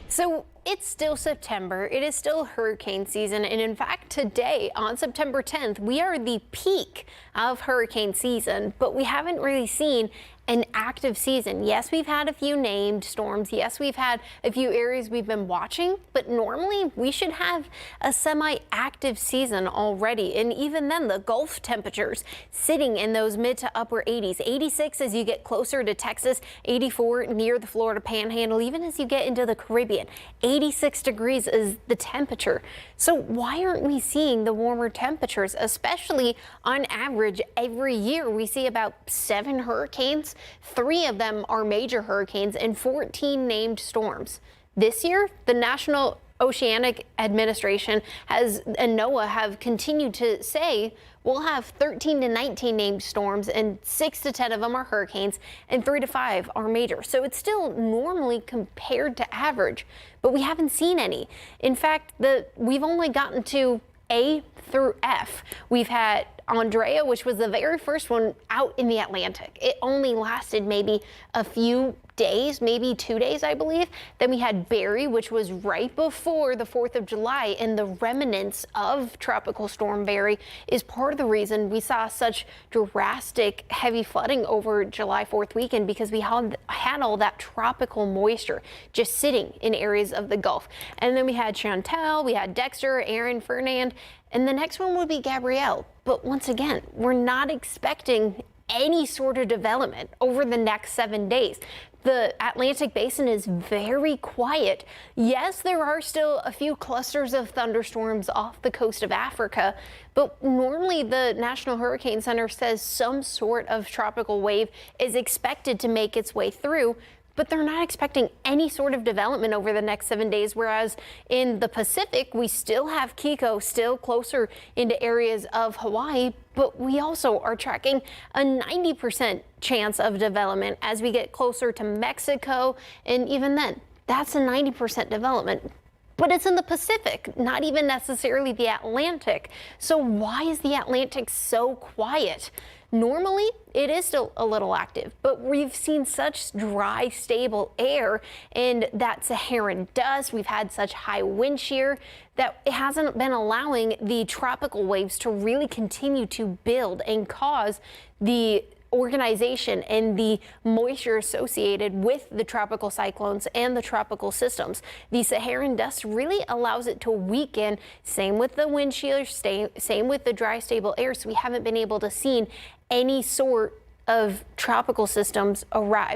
So it's still September, it is still hurricane season, and in fact today on September 10th we are the peak of hurricane season, but we haven't really seen an active season. Yes, we've had a few named storms. Yes, we've had a few areas we've been watching, but normally we should have a semi-active season already. And even then, the Gulf temperatures sitting in those mid to upper 80s, 86 as you get closer to Texas, 84 near the Florida Panhandle, even as you get into the Caribbean, 86 degrees is the temperature. So why aren't we seeing the warmer temperatures, especially on average every year? We see about 7 hurricanes. 3 of them are major hurricanes and 14 named storms. This year, the National Oceanic Administration and NOAA have continued to say we'll have 13 to 19 named storms, and 6 to 10 of them are hurricanes and 3 to 5 are major. So it's still normally compared to average, but we haven't seen any. In fact, we've only gotten to A through F. We've had Andrea, which was the very first one out in the Atlantic. It only lasted maybe a few days, maybe 2 days, I believe. Then we had Barry, which was right before the 4th of July, and the remnants of Tropical Storm Barry is part of the reason we saw such drastic heavy flooding over July 4th weekend, because we had all that tropical moisture just sitting in areas of the Gulf. And then we had Chantel, we had Dexter, Aaron, Fernand, and the next one would be Gabrielle. But once again, we're not expecting any sort of development over the next 7 days. The Atlantic basin is very quiet. Yes, there are still a few clusters of thunderstorms off the coast of Africa, but normally the National Hurricane Center says some sort of tropical wave is expected to make its way through, but they're not expecting any sort of development over the next 7 days, whereas in the Pacific, we still have Kiko still closer into areas of Hawaii, but we also are tracking a 90% chance of development as we get closer to Mexico, and even then, that's a 90% development. But it's in the Pacific, not even necessarily the Atlantic. So why is the Atlantic so quiet? Normally, it is still a little active, but we've seen such dry, stable air and that Saharan dust. We've had such high wind shear that it hasn't been allowing the tropical waves to really continue to build and cause the organization and the moisture associated with the tropical cyclones and the tropical systems. The Saharan dust really allows it to weaken. Same with the wind shear, same with the dry, stable air. So we haven't been able to see any sort of tropical systems arrive.